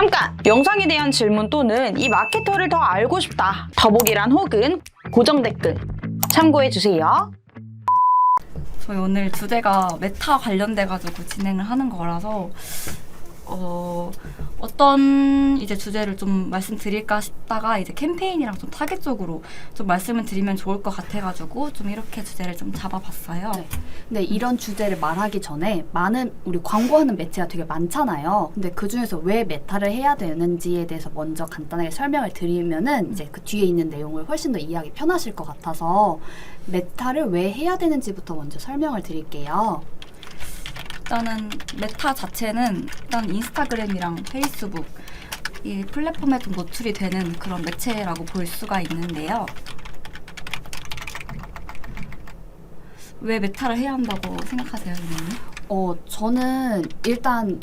잠깐! 영상에 대한 질문 또는 이 마케터를 더 알고 싶다. 더보기란 혹은 고정 댓글 참고해주세요. 저희 오늘 주제가 메타 관련돼가지고 진행을 하는 거라서 어떤 이제 주제를 좀 말씀드릴까 싶다가 이제 캠페인이랑 좀 타겟적으로 좀 말씀을 드리면 좋을 것 같아가지고 좀 이렇게 주제를 좀 잡아봤어요. 네. 근데 이런 주제를 말하기 전에 많은 우리 광고하는 매체가 되게 많잖아요. 근데 그 중에서 왜 메타를 해야 되는지에 대해서 먼저 간단하게 설명을 드리면은 이제 그 뒤에 있는 내용을 훨씬 더 이해하기 편하실 것 같아서 메타를 왜 해야 되는지부터 먼저 설명을 드릴게요. 일단은 메타 자체는 일단 인스타그램이랑 페이스북 이 플랫폼에 좀 노출이 되는 그런 매체라고 볼 수가 있는데요. 왜 메타를 해야 한다고 생각하세요, 선생님? 저는 일단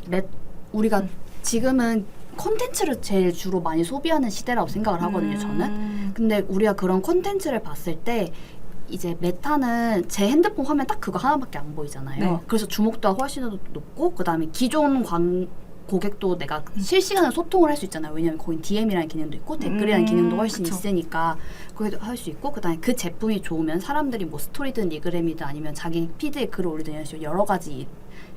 우리가 지금은 콘텐츠를 제일 주로 많이 소비하는 시대라고 생각을 하거든요, 저는. 근데 우리가 그런 콘텐츠를 봤을 때 이제 메타는 제 핸드폰 화면 딱 그거 하나밖에 안 보이잖아요. 네. 그래서 주목도가 훨씬 더 높고 그 다음에 기존 고객도 내가 실시간으로 소통을 할 수 있잖아요. 왜냐면 거기 DM이라는 기능도 있고 댓글이라는 기능도 훨씬 그쵸. 있으니까 거기도 할 수 있고 그 다음에 그 제품이 좋으면 사람들이 뭐 스토리든 리그램이든 아니면 자기 피드에 글을 올리든 이런 식으로 여러 가지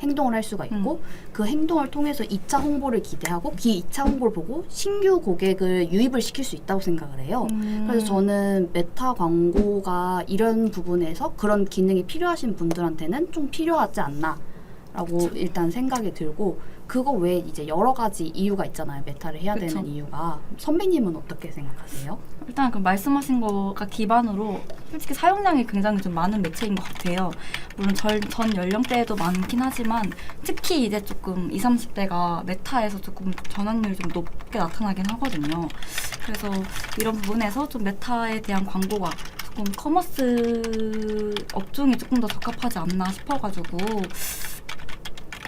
행동을 할 수가 있고 그 행동을 통해서 2차 홍보를 기대하고 그 2차 홍보를 보고 신규 고객을 유입을 시킬 수 있다고 생각을 해요. 그래서 저는 메타 광고가 이런 부분에서 그런 기능이 필요하신 분들한테는 좀 필요하지 않나 라고 일단 생각이 들고 그거 외에 이제 여러 가지 이유가 있잖아요. 메타를 해야 그쵸. 되는 이유가. 선배님은 어떻게 생각하세요? 일단 그 말씀하신 거가 기반으로 솔직히 사용량이 굉장히 좀 많은 매체인 것 같아요. 물론 전 연령대에도 많긴 하지만 특히 이제 조금 20, 30대가 메타에서 조금 전환율이 좀 높게 나타나긴 하거든요. 그래서 이런 부분에서 좀 메타에 대한 광고가 조금 커머스 업종이 조금 더 적합하지 않나 싶어가지고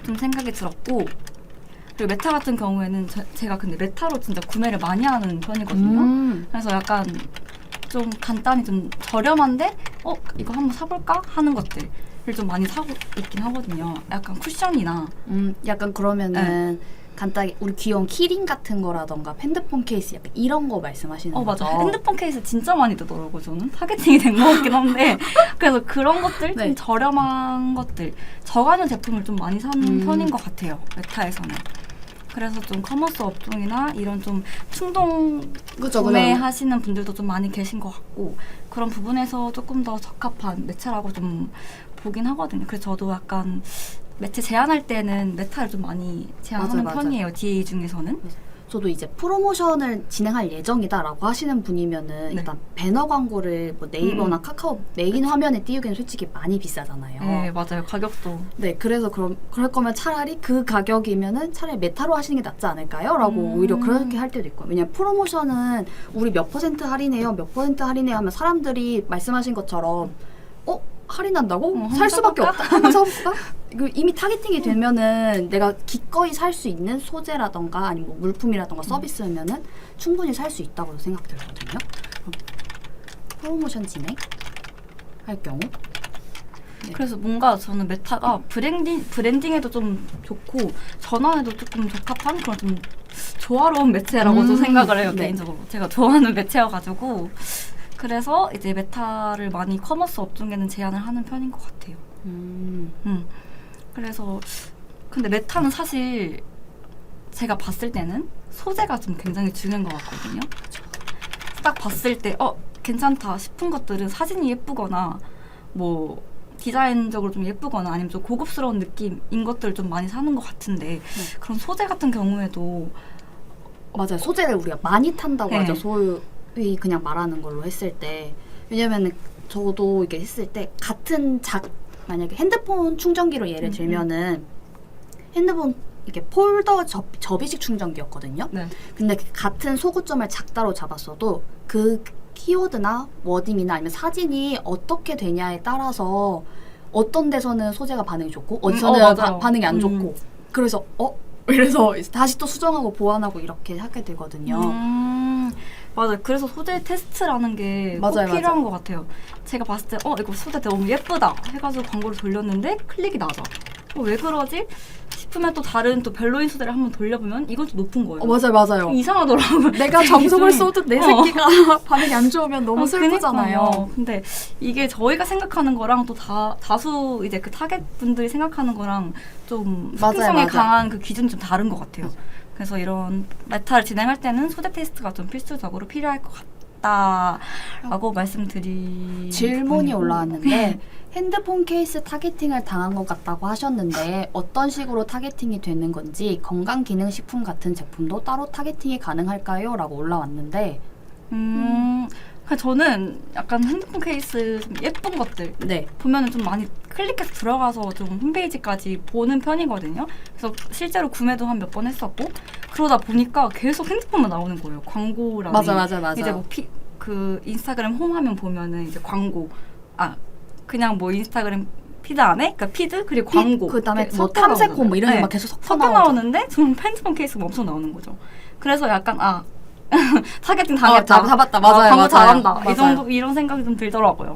좀 생각이 들었고 그리고 메타 같은 경우에는 제가 근데 메타로 진짜 구매를 많이 하는 편이거든요. 그래서 약간 좀 간단히 좀 저렴한데 이거 한번 사볼까 하는 것들을 좀 많이 사고 있긴 하거든요. 약간 쿠션이나 약간 그러면은 간단히 우리 귀여운 키링 같은 거라던가 핸드폰 케이스 약간 이런 거 말씀하시는 거죠? 맞아. 핸드폰 케이스 진짜 많이 뜨더라고요. 저는 타겟팅이 된 것 같긴 한데 그래서 그런 것들 좀 저렴한 것들 저가는 제품을 좀 많이 사는 편인 것 같아요. 메타에서는. 그래서 좀 커머스 업종이나 이런 좀 충동 구매하시는 분들도 좀 많이 계신 것 같고 그런 부분에서 조금 더 적합한 매체라고 좀 보긴 하거든요. 그래서 저도 약간 매체 제안할 때는 메타를 좀 많이 제안하는 편이에요. DA 중에서는. 저도 이제 프로모션을 진행할 예정이다라고 하시는 분이면은 일단 배너 광고를 뭐 네이버나 카카오 메인 화면에 띄우기는 솔직히 많이 비싸잖아요. 네, 맞아요. 가격도. 네, 그래서 그럴 거면 차라리 그 가격이면은 차라리 메타로 하시는 게 낫지 않을까요? 라고 오히려 그렇게 할 때도 있고. 왜냐면 프로모션은 우리 몇 % 할인해요, 몇 % 할인해요 하면 사람들이 말씀하신 것처럼 할인한다고? 살 수밖에 없다. 한번 사볼까? 이미 타겟팅이 되면은 내가 기꺼이 살 수 있는 소재라던가 아니면 뭐 물품이라던가 서비스면은 충분히 살 수 있다고 생각들거든요. 프로모션 진행할 경우. 네. 그래서 뭔가 저는 메타가 브랜딩에도 좀 좋고 전환에도 조금 적합한 그런 좀 조화로운 매체라고도 생각을 해요. 개인적으로. 제가 좋아하는 매체여가지고 그래서 이제 메타를 많이 커머스 업종에는 제안을 하는 편인 것 같아요. 그래서 근데 메타는 사실 제가 봤을 때는 소재가 좀 굉장히 중요한 것 같거든요. 딱 봤을 때 괜찮다 싶은 것들은 사진이 예쁘거나 뭐 디자인적으로 좀 예쁘거나 아니면 좀 고급스러운 느낌인 것들을 좀 많이 사는 것 같은데 그런 소재 같은 경우에도 맞아요. 소재를 우리가 많이 탄다고 하죠. 소위 그냥 말하는 걸로 했을 때. 왜냐면 저도 이게 했을 때 같은 만약에 핸드폰 충전기로 예를 들면은 핸드폰 이게 폴더 접이식 충전기였거든요. 근데 같은 소구점을 작다로 잡았어도 그 키워드나 워딩이나 아니면 사진이 어떻게 되냐에 따라서 어떤 데서는 소재가 반응이 좋고 어디서는 반응이 안 좋고 그래서 다시 또 수정하고 보완하고 이렇게 하게 되거든요. 맞아요. 그래서 소재 테스트라는 게 꼭 필요한 것 같아요. 제가 봤을 때 이거 소재 너무 예쁘다 해가지고 광고를 돌렸는데 클릭이 낮아. 왜 그러지? 싶으면 또 다른 또 별로인 소재를 한번 돌려보면 이건 좀 높은 거예요. 맞아요. 이상하더라고요. 내가 정성을 기준이. 쏟은 내 새끼가 반응이 안 좋으면 너무 슬프잖아요. 그러니까요. 근데 이게 저희가 생각하는 거랑 또 다수 이제 그 타겟 분들이 생각하는 거랑 좀 소통성이 맞아요. 강한 그 기준이 좀 다른 것 같아요. 그래서 이런 메타를 진행할 때는 소재 테스트가 좀 필수적으로 필요할 것 같다라고 말씀드리. 질문이 부분이고. 올라왔는데 핸드폰 케이스 타겟팅을 당한 것 같다고 하셨는데 어떤 식으로 타겟팅이 되는 건지 건강기능식품 같은 제품도 따로 타겟팅이 가능할까요? 라고 올라왔는데 그러니까 저는 약간 핸드폰 케이스 좀 예쁜 것들 네. 보면은 좀 많이 클릭해서 들어가서 좀 홈페이지까지 보는 편이거든요. 그래서 실제로 구매도 한 몇 번 했었고 그러다 보니까 계속 핸드폰만 나오는 거예요. 광고라는. 맞아. 이제 뭐 그 인스타그램 홈화면 보면은 이제 광고 그냥 뭐 인스타그램 피드 안에 그러니까 피드 그리고 광고 그다음에 이렇게 뭐 섞여 탐색호 나오잖아요. 뭐 이런 게 네. 막 계속 섞여 섞여 나오죠. 나오는데 저는 핸드폰 케이스가 엄청 나오는 거죠. 그래서 약간 타겟팅 당했다. 잡았다. 맞아요. 광고 맞아요. 잘한다. 맞아요. 이 정도 이런 생각이 좀 들더라고요.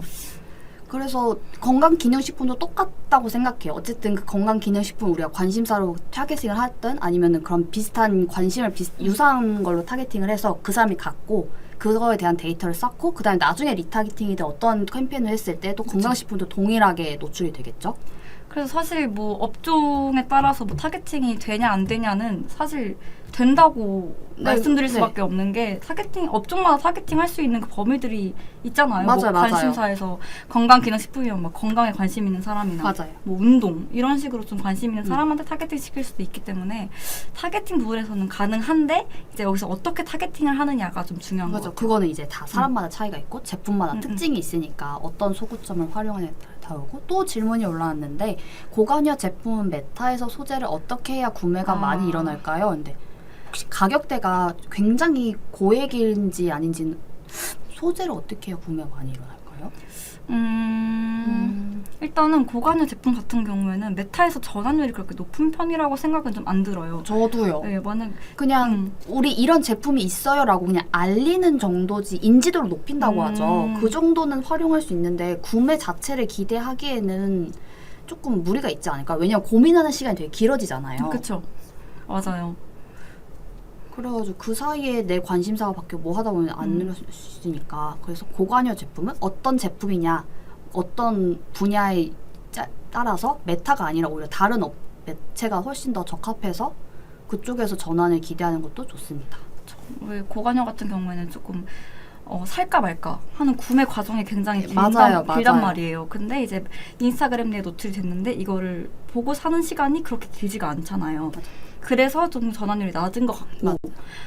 그래서 건강기능식품도 똑같다고 생각해요. 어쨌든 그 건강기능식품 우리가 관심사로 타겟팅을 하든 아니면은 그런 비슷한 관심을 유사한 걸로 타겟팅을 해서 그 사람이 갖고 그거에 대한 데이터를 쌓고 그다음에 나중에 리타겟팅이든 어떤 캠페인을 했을 때 또 건강식품도 동일하게 노출이 되겠죠. 그래서 사실 뭐 업종에 따라서 뭐 타겟팅이 되냐 안 되냐는 사실 된다고 네, 말씀드릴 네. 수밖에 없는 게 업종마다 타겟팅 할 수 있는 그 범위들이 있잖아요. 맞아요. 관심사에서 건강기능식품이면 막 건강에 관심 있는 사람이나 맞아요. 뭐 운동 이런 식으로 좀 관심 있는 사람한테 타겟팅 시킬 수도 있기 때문에 타겟팅 부분에서는 가능한데 이제 여기서 어떻게 타겟팅을 하느냐가 좀 중요한 맞아. 거죠. 그거는 이제 다 사람마다 차이가 있고 제품마다 특징이 있으니까 어떤 소구점을 활용하느냐에 다르고 또 질문이 올라왔는데 고관여 제품은 메타에서 소재를 어떻게 해야 구매가 많이 일어날까요? 근데 혹시 가격대가 굉장히 고액인지 아닌지는 소재를 어떻게 해야 구매가 많이 일어날까요? 일단은 고관여 제품 같은 경우에는 메타에서 전환율이 그렇게 높은 편이라고 생각은 좀 안 들어요. 저도요. 네, 만약 그냥 우리 이런 제품이 있어요라고 그냥 알리는 정도지 인지도를 높인다고 하죠. 그 정도는 활용할 수 있는데 구매 자체를 기대하기에는 조금 무리가 있지 않을까? 왜냐면 고민하는 시간이 되게 길어지잖아요. 그쵸. 맞아요. 그래가지고 그 사이에 내 관심사가 바뀌어 뭐 하다 보면 안 늘릴 수 있으니까 그래서 고관여 제품은 어떤 제품이냐 어떤 분야에 따라서 메타가 아니라 오히려 다른 매체가 훨씬 더 적합해서 그쪽에서 전환을 기대하는 것도 좋습니다. 왜 고관여 같은 경우에는 조금 살까 말까 하는 구매 과정이 굉장히 맞아요. 길단 말이에요. 근데 이제 인스타그램 내에 노출이 됐는데 이거를 보고 사는 시간이 그렇게 길지가 않잖아요. 맞아. 그래서 좀 전환율이 낮은 것 같고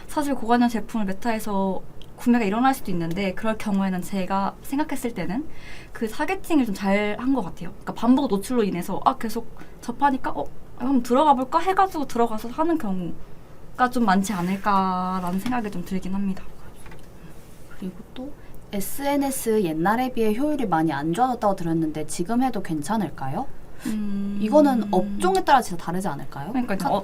사실 고관여 제품을 메타에서 구매가 일어날 수도 있는데 그럴 경우에는 제가 생각했을 때는 그 타겟팅을 좀 잘 한 것 같아요. 그러니까 반복 노출로 인해서 계속 접하니까 한번 들어가 볼까 해가지고 들어가서 하는 경우가 좀 많지 않을까라는 생각이 좀 들긴 합니다. 그리고 또 SNS 옛날에 비해 효율이 많이 안 좋아졌다고 들었는데 지금 해도 괜찮을까요? 이거는 업종에 따라 진짜 다르지 않을까요? 그러니까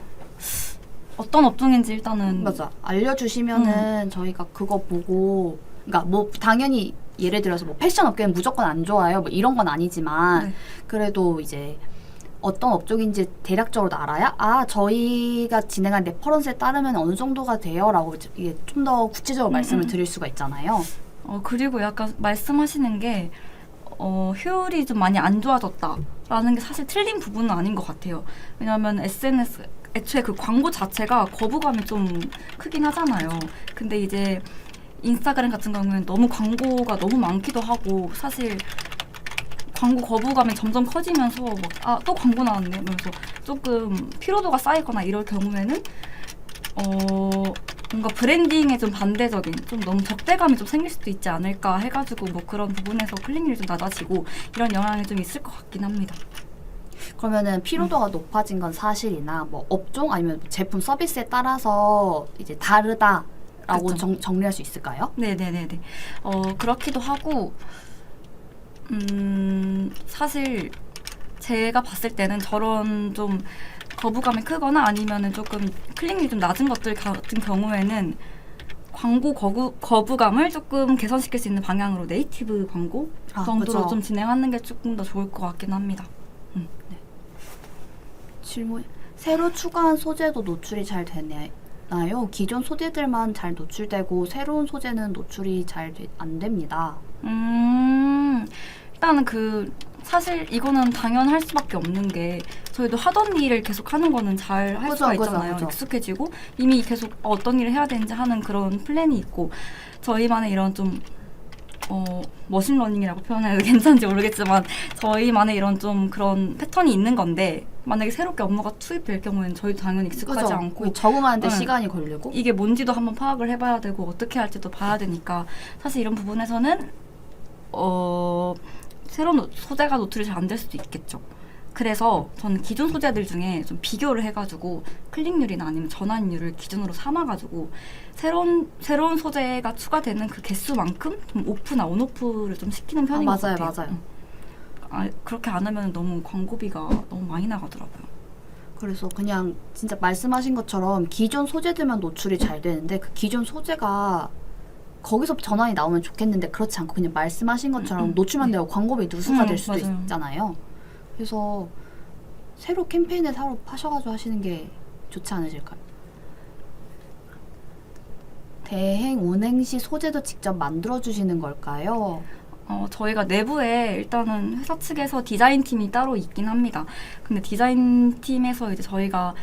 어떤 업종인지 일단은 맞아. 알려주시면은 저희가 그거 보고 그러니까 뭐 당연히 예를 들어서 뭐 패션 업계는 무조건 안 좋아요. 뭐 이런 건 아니지만 네. 그래도 이제 어떤 업종인지 대략적으로 알아야 저희가 진행한 레퍼런스에 따르면 어느 정도가 돼요라고 이게 좀 더 구체적으로 말씀을 드릴 수가 있잖아요. 그리고 약간 말씀하시는 게 효율이 좀 많이 안 좋아졌다라는 게 사실 틀린 부분은 아닌 것 같아요. 왜냐하면 SNS 애초에 그 광고 자체가 거부감이 좀 크긴 하잖아요. 근데 이제 인스타그램 같은 경우는 너무 광고가 너무 많기도 하고 사실 광고 거부감이 점점 커지면서 또 광고 나왔네 이러면서 조금 피로도가 쌓이거나 이럴 경우에는 뭔가 브랜딩에 좀 반대적인 좀 너무 적대감이 좀 생길 수도 있지 않을까 해가지고 뭐 그런 부분에서 클릭률이 좀 낮아지고 이런 영향이 좀 있을 것 같긴 합니다. 그러면은 피로도가 높아진 건 사실이나 뭐 업종 아니면 제품 서비스에 따라서 이제 다르다라고 그렇죠. 정리할 수 있을까요? 네네네네. 그렇기도 하고 사실 제가 봤을 때는 저런 좀 거부감이 크거나 아니면은 조금 클릭률이 좀 낮은 것들 같은 경우에는 광고 거부감을 조금 개선시킬 수 있는 방향으로 네이티브 광고 정도로 그쵸. 좀 진행하는 게 조금 더 좋을 것 같긴 합니다. 질문 새로 추가한 소재도 노출이 잘 되나요? 기존 소재들만 잘 노출되고 새로운 소재는 노출이 잘 안 됩니다. 일단은 사실 이거는 당연할 수밖에 없는 게 저희도 하던 일을 계속 하는 거는 잘 할 수가 있잖아요. 그죠. 익숙해지고 이미 계속 어떤 일을 해야 되는지 하는 그런 플랜이 있고 저희만의 이런 좀 머신러닝이라고 표현해도 괜찮은지 모르겠지만 저희만의 이런 좀 그런 패턴이 있는 건데 만약에 새롭게 업무가 투입될 경우에는 저희도 당연히 익숙하지 그죠? 않고 적응하는데 네. 시간이 걸리고 이게 뭔지도 한번 파악을 해봐야 되고 어떻게 할지도 봐야 되니까 사실 이런 부분에서는 새로운 소재가 노출이 잘 안 될 수도 있겠죠. 그래서 저는 기존 소재들 중에 좀 비교를 해가지고 클릭률이나 아니면 전환율을 기준으로 삼아가지고 새로운 소재가 추가되는 그 개수만큼 좀 오프나 온오프를 좀 시키는 편인 것 맞아요, 같아요. 맞아요. 그렇게 안 하면 너무 광고비가 너무 많이 나가더라고요. 그래서 그냥 진짜 말씀하신 것처럼 기존 소재들만 노출이 잘 되는데 그 기존 소재가 거기서 전환이 나오면 좋겠는데 그렇지 않고 그냥 말씀하신 것처럼 노출만 되고 광고비 누수가 될 수도 맞아요. 있잖아요. 그래서 새로 캠페인을 사러 파셔가지고 하시는 게 좋지 않으실까요? 대행 운행 시 소재도 직접 만들어주시는 걸까요? 저희가 내부에 일단은 회사 측에서 디자인팀이 따로 있긴 합니다. 근데 디자인팀에서 이제 저희가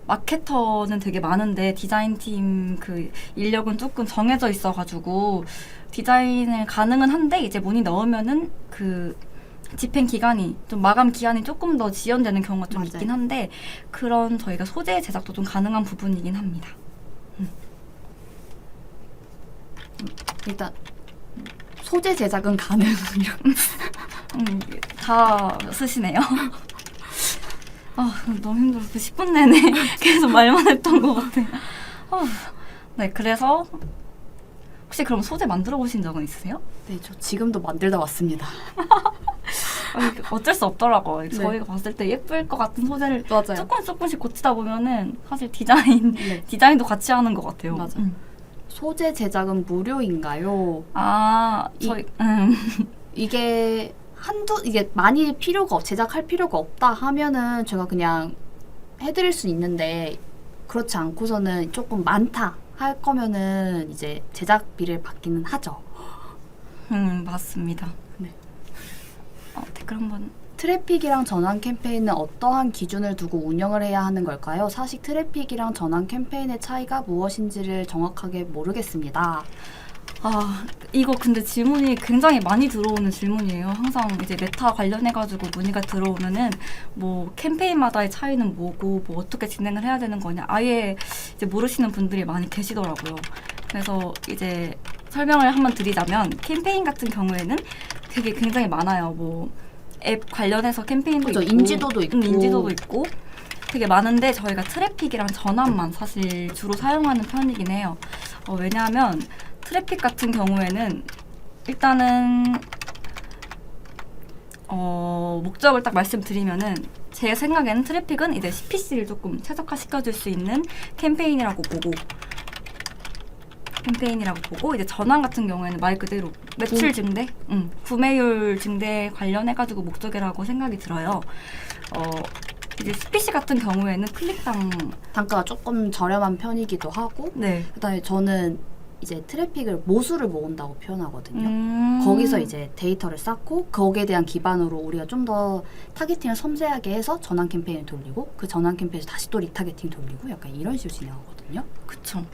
마케터는 되게 많은데 디자인팀 그 인력은 조금 정해져 있어가지고 디자인을 가능은 한데 이제 문의 넣으면은 그 집행 기간이 좀 마감 기한이 조금 더 지연되는 경우가 좀 맞아요. 있긴 한데 그런 저희가 소재 제작도 좀 가능한 부분이긴 합니다. 일단 소재 제작은 가능해요. 다 쓰시네요. 너무 힘들어. 10분 내내 계속 말만 했던 것 같아요. 네, 그래서 혹시 그럼 소재 만들어 보신 적은 있으세요? 네, 저 지금도 만들다 왔습니다. 어쩔 수 없더라고요. 네. 저희가 봤을 때 예쁠 것 같은 소재를 맞아요. 조금씩 고치다 보면은 사실 네. 디자인도 같이 하는 것 같아요. 맞아요. 소재 제작은 무료인가요? 저희 이게 이게 많이 제작할 필요가 없다 하면은 제가 그냥 해드릴 수 있는데 그렇지 않고서는 조금 많다 할 거면은 이제 제작비를 받기는 하죠. 맞습니다. 네. 댓글 한번. 트래픽이랑 전환 캠페인은 어떠한 기준을 두고 운영을 해야 하는 걸까요? 사실 트래픽이랑 전환 캠페인의 차이가 무엇인지를 정확하게 모르겠습니다. 이거 근데 질문이 굉장히 많이 들어오는 질문이에요. 항상 이제 메타 관련해가지고 문의가 들어오면은 뭐 캠페인마다의 차이는 뭐고 뭐 어떻게 진행을 해야 되는 거냐 아예 이제 모르시는 분들이 많이 계시더라고요. 그래서 이제 설명을 한번 드리자면 캠페인 같은 경우에는 되게 굉장히 많아요. 뭐 앱 관련해서 캠페인도 그렇죠. 있고 인지도도 있고 인지도도 있고 되게 많은데 저희가 트래픽이랑 전환만 사실 주로 사용하는 편이긴 해요. 왜냐하면 트래픽 같은 경우에는 일단은 목적을 딱 말씀드리면은 제 생각에는 트래픽은 이제 CPC를 조금 최적화시켜줄 수 있는 캠페인이라고 보고 이제 전환 같은 경우에는 말 그대로 매출 증대, 구매율 증대 관련해가지고 목적이라고 생각이 들어요. 이제 CPC 같은 경우에는 클릭당 단가가 조금 저렴한 편이기도 하고 네. 그다음에 저는 이제 트래픽을 모수를 모은다고 표현하거든요. 거기서 이제 데이터를 쌓고 거기에 대한 기반으로 우리가 좀 더 타겟팅을 섬세하게 해서 전환 캠페인을 돌리고 그 전환 캠페인에서 다시 또 리타겟팅 돌리고 약간 이런 식으로 진행하거든요. 그쵸.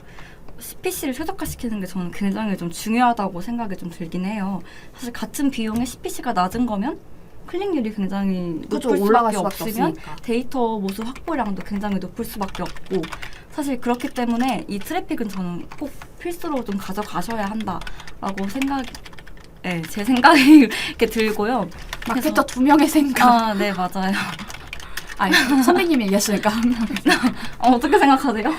CPC를 최적화시키는 게 저는 굉장히 좀 중요하다고 생각이 좀 들긴 해요. 사실 같은 비용에 CPC가 낮은 거면 클릭률이 굉장히 그죠, 높을 올라갈 수밖에 수밖에 없으면 없으니까. 데이터 모수 확보량도 굉장히 높을 수밖에 없고 사실 그렇기 때문에 이 트래픽은 저는 꼭 필수로 좀 가져가셔야 한다라고 제 생각이 이렇게 들고요. 마케터 2명의 생각. 네, 맞아요. 아니, 선배님이 얘기하시니까. 어떻게 생각하세요?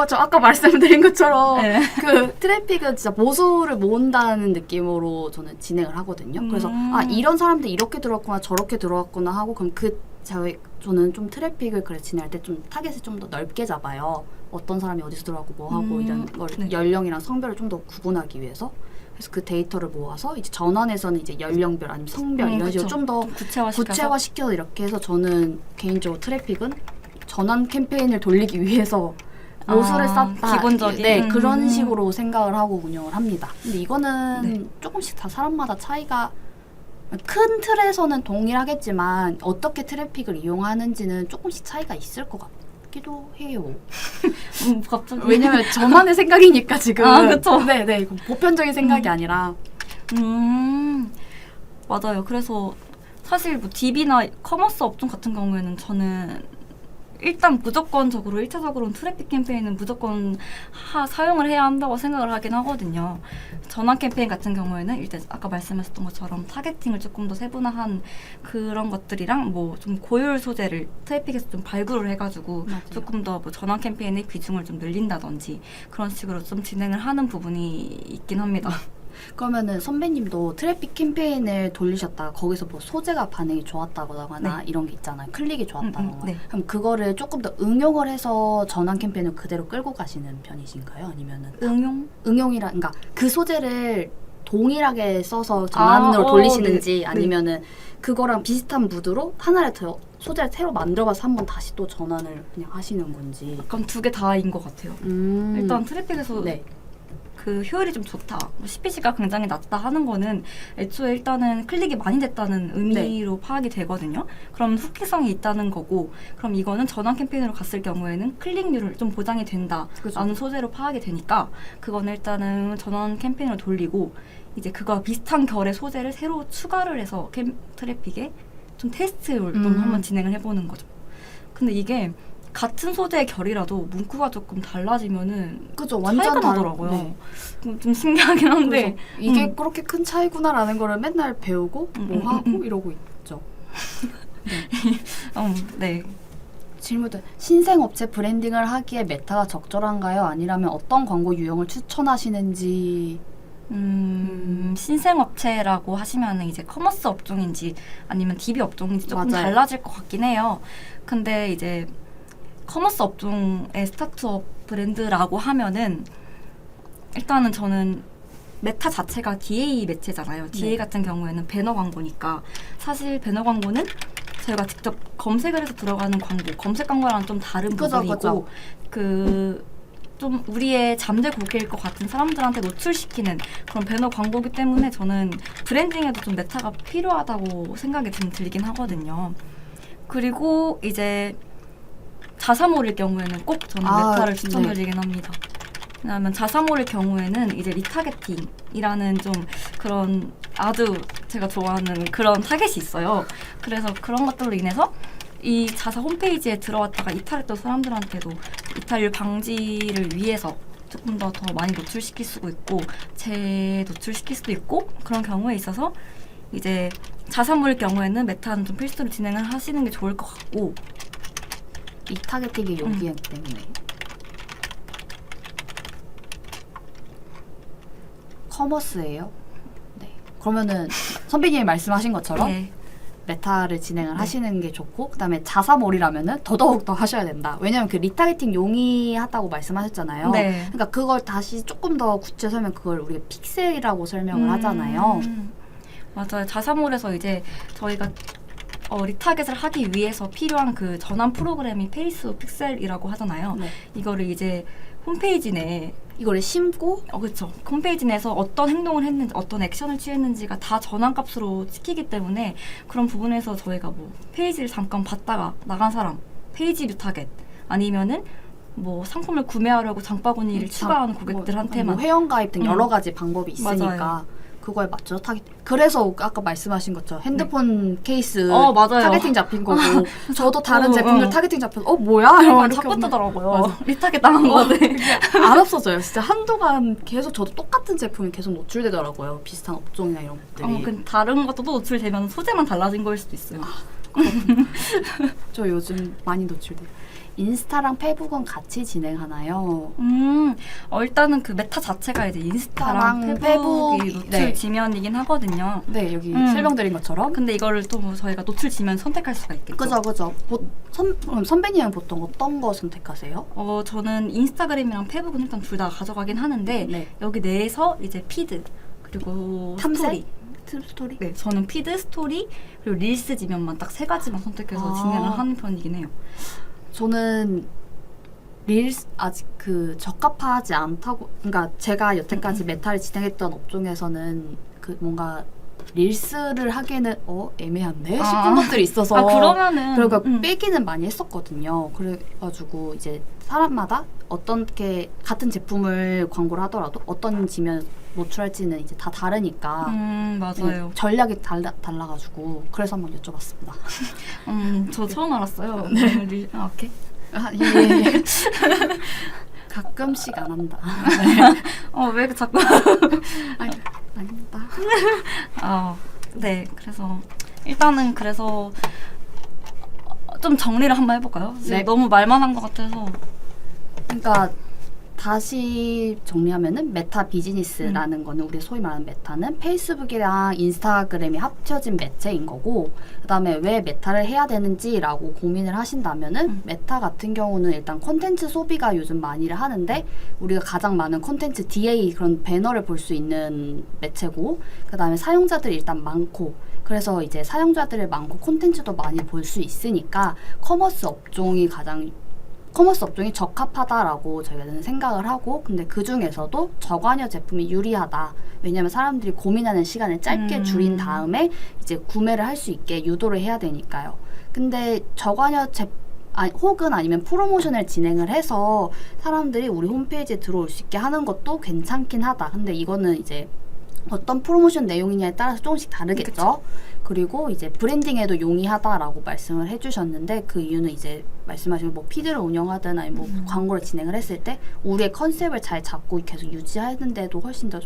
저 아까 말씀드린 것처럼 네. 그 트래픽은 진짜 모수를 모은다는 느낌으로 저는 진행을 하거든요. 그래서 이런 사람들 이렇게 들어왔구나 저렇게 들어왔구나 하고 그럼 저는 좀 트래픽을 진행할 때 좀 타겟을 좀 더 넓게 잡아요. 어떤 사람이 어디서 들어왔고 뭐 하고 이런 걸 네. 연령이랑 성별을 좀 더 구분하기 위해서 그래서 그 데이터를 모아서 이제 전환에서는 이제 연령별 아니면 성별 이런 식으로 좀 더 구체화시켜서 구체화시켜서 이렇게 해서 저는 개인적으로 트래픽은 전환 캠페인을 돌리기 위해서 모수를 쌌다. 기본적인 네, 그런 식으로 생각을 하고 운영을 합니다. 근데 이거는 네. 조금씩 다 사람마다 차이가 큰 틀에서는 동일하겠지만 어떻게 트래픽을 이용하는지는 조금씩 차이가 있을 것 같기도 해요. 갑자기 왜냐면 저만의 생각이니까 지금. 그쵸. 네네. 보편적인 생각이 아니라. 맞아요. 그래서 사실 뭐 DB나 커머스 업종 같은 경우에는 저는 일단 무조건적으로 1차적으로는 트래픽 캠페인은 무조건 사용을 해야 한다고 생각을 하긴 하거든요. 전환 캠페인 같은 경우에는 일단 아까 말씀하셨던 것처럼 타겟팅을 조금 더 세분화한 그런 것들이랑 뭐 좀 고효율 소재를 트래픽에서 좀 발굴을 해가지고 맞아요. 조금 더 뭐 전환 캠페인의 비중을 좀 늘린다든지 그런 식으로 좀 진행을 하는 부분이 있긴 합니다. 그러면은 선배님도 트래픽 캠페인을 돌리셨다가 거기서 뭐 소재가 반응이 좋았다거나 이런 게 있잖아요. 클릭이 좋았다거나. 네. 그럼 그거를 조금 더 응용을 해서 전환 캠페인을 그대로 끌고 가시는 편이신가요? 아니면은 응용이라, 그러니까 그 소재를 동일하게 써서 전환으로 돌리시는지 네. 아니면은 그거랑 비슷한 무드로 하나를 더 소재를 새로 만들어봐서 한번 다시 또 전환을 그냥 하시는 건지. 약간 두 개 다인 것 같아요. 일단 트래픽에서 네. 그 효율이 좀 좋다, 뭐 CPC가 굉장히 낮다 하는 거는 애초에 일단은 클릭이 많이 됐다는 의미로 파악이 되거든요. 그럼 후기성이 있다는 거고, 그럼 이거는 전환 캠페인으로 갔을 경우에는 클릭률을 좀 보장이 된다라는 소재로 파악이 되니까 그거는 일단은 전환 캠페인으로 돌리고 이제 그거와 비슷한 결의 소재를 새로 추가를 해서 트래픽에 좀 테스트를 좀 한번 진행을 해보는 거죠. 근데 이게 같은 소재의 결이라도 문구가 조금 달라지면은 그죠, 차이가 완전 나더라고요. 네. 좀 신기하긴 한데 이게 그렇게 큰 차이구나라는 거를 맨날 배우고 뭐 하고 이러고 있죠. 네. 질문들. 신생업체 브랜딩을 하기에 메타가 적절한가요? 아니라면 어떤 광고 유형을 추천하시는지. 신생업체라고 하시면 이제 커머스 업종인지 아니면 DB 업종인지 조금 맞아요. 달라질 것 같긴 해요. 근데 이제 커머스 업종의 스타트업 브랜드라고 하면은 일단은 저는 메타 자체가 DA 매체잖아요. DA 같은 경우에는 배너 광고니까 사실 배너 광고는 저희가 직접 검색을 해서 들어가는 광고, 검색 광고랑 좀 다른 부분이고 좀 우리의 잠재 고객일 것 같은 사람들한테 노출시키는 그런 배너 광고기 때문에 저는 브랜딩에도 좀 메타가 필요하다고 생각이 좀 들긴 하거든요. 그리고 이제 자사몰일 경우에는 꼭 저는 메타를 추천드리긴 합니다. 왜냐하면 자사몰일 경우에는 이제 리타겟팅이라는 좀 그런 아주 제가 좋아하는 그런 타겟이 있어요. 그래서 그런 것들로 인해서 이 자사 홈페이지에 들어왔다가 이탈했던 사람들한테도 이탈 방지를 위해서 조금 더 많이 노출시킬 수도 있고 재노출시킬 수도 있고 그런 경우에 있어서 이제 자사몰일 경우에는 메타는 좀 필수로 진행을 하시는 게 좋을 것 같고 리타겟팅이 여기에 때문에 커머스예요? 네. 그러면은 선배님이 말씀하신 것처럼 네. 메타를 진행을 하시는 게 좋고 그다음에 자사몰이라면은 더더욱 더 하셔야 된다. 왜냐면 그 리타겟팅 용이하다고 말씀하셨잖아요. 네. 그러니까 그걸 다시 조금 더 구체 설명 그걸 우리가 픽셀이라고 설명을 하잖아요. 맞아요. 자사몰에서 이제 저희가 리타겟을 하기 위해서 필요한 그 전환 프로그램이 페이스북 픽셀이라고 하잖아요. 네. 이거를 이제 홈페이지 내에 이거를 심고 그렇죠. 홈페이지 내에서 어떤 행동을 했는지 어떤 액션을 취했는지가 다 전환값으로 찍히기 때문에 그런 부분에서 저희가 뭐 페이지를 잠깐 봤다가 나간 사람 페이지 뷰 타겟 아니면은 뭐 상품을 구매하려고 장바구니를 추가하는 고객들한테만 뭐 회원가입 등 여러 가지 방법이 있으니까 맞아요. 그거에 맞춰 타겟. 그래서 아까 말씀하신 것처럼 핸드폰 케이스 맞아요. 타겟팅 잡힌 거고 저도 다른 제품들 타겟팅 잡혀서 뭐야? 이렇게 자꾸 오면 뜨더라고요. 리타겟 당한 거네. 안 없어져요. 진짜 한동안 계속 저도 똑같은 제품이 계속 노출되더라고요. 비슷한 업종이나 이런 것들이. 근데 다른 것도 또 노출되면 소재만 달라진 거일 수도 있어요. 저 요즘 많이 노출돼요. 인스타랑 페북은 같이 진행하나요? 일단은 그 메타 자체가 이제 인스타랑 페북이 노출 네. 지면이긴 하거든요. 네, 여기 설명드린 것처럼. 근데 이거를 또 뭐 저희가 노출 지면 선택할 수가 있겠죠. 그죠. 그럼 선배님은 보통 어떤 거 선택하세요? 저는 인스타그램이랑 페북은 일단 둘 다 가져가긴 하는데 네. 여기 내에서 이제 피드 그리고 스토리. 스토리? 네, 저는 피드, 스토리 그리고 릴스 지면만 딱 3가지만 선택해서 진행을 하는 편이긴 해요. 저는 릴스 아직 그 적합하지 않다고, 그러니까 제가 여태까지 메타를 진행했던 업종에서는 그 뭔가 릴스를 하기에는 애매한데 싶은 것들이 있어서 그러면은 그러니까 빼기는 많이 했었거든요. 그래가지고 이제 사람마다 어떻게 같은 제품을 광고를 하더라도 어떤 지면 노출할지는 이제 다 다르니까 맞아요. 전략이 달라가지고 그래서 한번 여쭤봤습니다. 저 처음 알았어요. 오케이. 예. 가끔씩 안 한다. 왜 자꾸 아닙니다. 네. 그래서 일단은 그래서 좀 정리를 한번 해볼까요? 지금 네. 너무 말만 한 것 같아서. 그러니까 다시 정리하면은 메타 비즈니스라는 거는 우리 소위 말하는 메타는 페이스북이랑 인스타그램이 합쳐진 매체인 거고, 그다음에 왜 메타를 해야 되는지라고 고민을 하신다면은 메타 같은 경우는 일단 콘텐츠 소비가 요즘 많이를 하는데 우리가 가장 많은 콘텐츠 DA 그런 배너를 볼 수 있는 매체고, 그다음에 사용자들이 일단 많고, 그래서 이제 사용자들이 많고 콘텐츠도 많이 볼 수 있으니까 커머스 업종이 적합하다라고 저희는 생각을 하고, 근데 그 중에서도 저관여 제품이 유리하다. 왜냐면 사람들이 고민하는 시간을 짧게 줄인 다음에 이제 구매를 할 수 있게 유도를 해야 되니까요. 근데 저관여 혹은 아니면 프로모션을 진행을 해서 사람들이 우리 홈페이지에 들어올 수 있게 하는 것도 괜찮긴 하다. 근데 이거는 이제 어떤 프로모션 내용이냐에 따라서 조금씩 다르겠죠. 그쵸? 그리고 이제 브랜딩에도 용이하다라고 말씀을 해주셨는데, 그 이유는 이제 말씀하신 뭐 피드를 운영하든 아니면 뭐 광고를 진행을 했을 때 우리의 컨셉을 잘 잡고 계속 유지하는데도 훨씬 더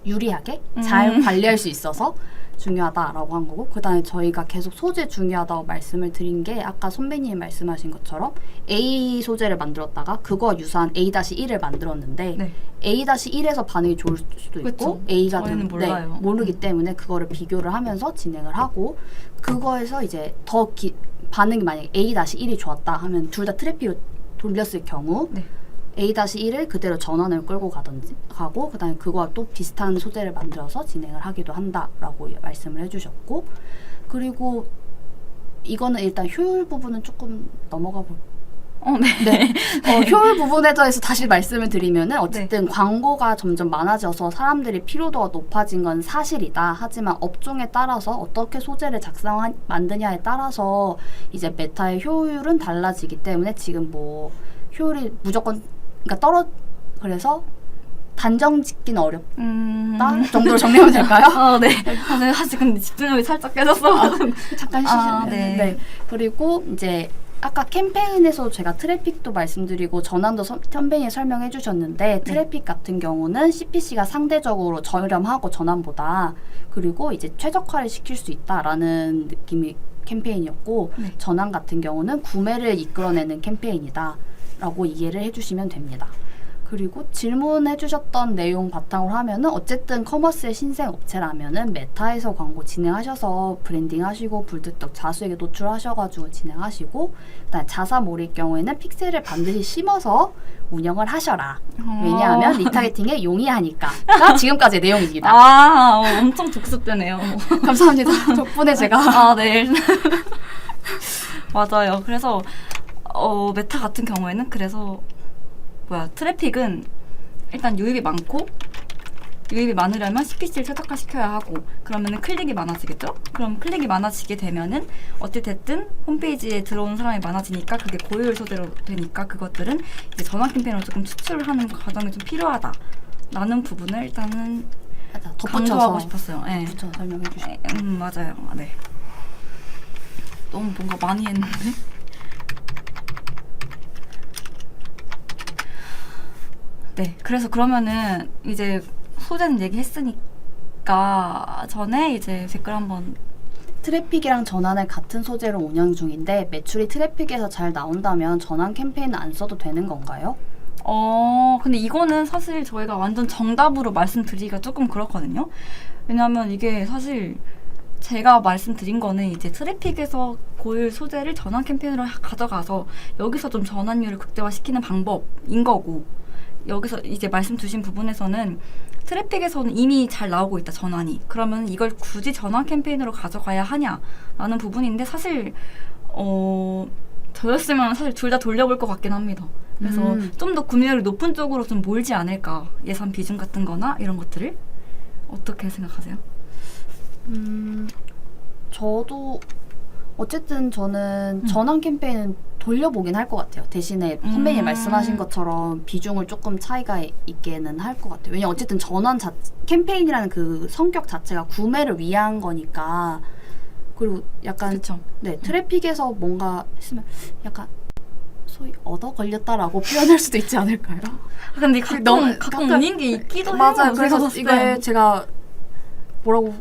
유리하게 잘 관리할 수 있어서 중요하다라고 한 거고, 그 다음에 저희가 계속 소재 중요하다고 말씀을 드린 게 아까 선배님이 말씀하신 것처럼 A 소재를 만들었다가 그거와 유사한 A-1을 만들었는데 네. A-1에서 반응이 좋을 수도 있고 그쵸. A가 저희는 몰라요. 모르기 때문에 그거를 비교를 하면서 진행을 하고, 그거에서 이제 반응이 만약에 A-1이 좋았다 하면 둘 다 트래픽을 돌렸을 경우 네. A-1을 그대로 전원을 끌고 가고, 그 다음에 그거와 또 비슷한 소재를 만들어서 진행을 하기도 한다라고 말씀을 해주셨고, 그리고 이거는 일단 효율 부분은 조금 넘어가 네. 효율 부분에 대해서 다시 말씀을 드리면은 어쨌든 광고가 점점 많아져서 사람들이 피로도가 높아진 건 사실이다. 하지만 업종에 따라서 어떻게 소재를 만드냐에 따라서 이제 메타의 효율은 달라지기 때문에 지금 뭐 효율이 무조건 그래서 단정 짓기는 어렵다 정도로 정리하면 될까요? 네. 사실 근데 집중력이 살짝 깨졌어. 잠깐 쉬시면 네. 그리고 이제 아까 캠페인에서 제가 트래픽도 말씀드리고 전환도 선배님이 설명해 주셨는데, 트래픽 같은 경우는 CPC가 상대적으로 저렴하고 전환보다, 그리고 이제 최적화를 시킬 수 있다라는 느낌의 캠페인이었고, 전환 같은 경우는 구매를 이끌어내는 캠페인이다 라고 이해를 해주시면 됩니다. 그리고 질문해 주셨던 내용 바탕으로 하면은 어쨌든 커머스의 신생 업체라면은 메타에서 광고 진행하셔서 브랜딩 하시고 불특정 자수에게 노출하셔가지고 진행하시고, 그다음에 자사몰일 경우에는 픽셀을 반드시 심어서 운영을 하셔라. 왜냐하면 리타겟팅에 용이하니까가 지금까지의 내용입니다. 엄청 독습되네요. 감사합니다. 덕분에 제가 네. 맞아요. 그래서 메타 같은 경우에는 그래서 트래픽은 일단 유입이 많으려면 CPC를 최적화시켜야 하고, 그러면은 클릭이 많아지겠죠? 그럼 클릭이 많아지게 되면은 어찌됐든 홈페이지에 들어오는 사람이 많아지니까 그게 고효율 소재로 되니까 그것들은 이제 전환 캠페인으로 조금 추출을 하는 과정이 좀 필요하다라는 부분을 일단은 강조하고 싶었어요. 네. 덧붙여 설명해 주시죠. 맞아요. 네. 너무 뭔가 많이 했는데? 네, 그래서 그러면은 이제 소재는 얘기했으니까 전에 이제 댓글 한번. 트래픽이랑 전환을 같은 소재로 운영 중인데 매출이 트래픽에서 잘 나온다면 전환 캠페인은 안 써도 되는 건가요? 근데 이거는 사실 저희가 완전 정답으로 말씀드리기가 조금 그렇거든요. 왜냐하면 이게 사실 제가 말씀드린 거는 이제 트래픽에서 고율 소재를 전환 캠페인으로 가져가서 여기서 좀 전환율을 극대화시키는 방법인 거고, 여기서 이제 말씀 주신 부분에서는 트래픽에서는 이미 잘 나오고 있다, 전환이. 그러면 이걸 굳이 전환 캠페인으로 가져가야 하냐라는 부분인데, 사실 저였으면 사실 둘 다 돌려볼 것 같긴 합니다. 그래서 좀 더 구매율이 높은 쪽으로 좀 몰지 않을까. 예산 비중 같은 거나 이런 것들을 어떻게 생각하세요? 저도 어쨌든 저는 전환 캠페인은 돌려보긴 할 것 같아요. 대신에 선배님 말씀하신 것처럼 비중을 조금 차이가 있게는 할 것 같아요. 왜냐면 어쨌든 캠페인이라는 그 성격 자체가 구매를 위한 거니까. 그리고 약간 그쵸. 네, 트래픽에서 뭔가 했으면 약간 소위 얻어 걸렸다라고 표현할 수도 있지 않을까요? 근데 가끔 가끔- 아닌 게 있기도 해요. 맞아요. 제가 그래서 봤을 이걸 때. 제가 뭐라고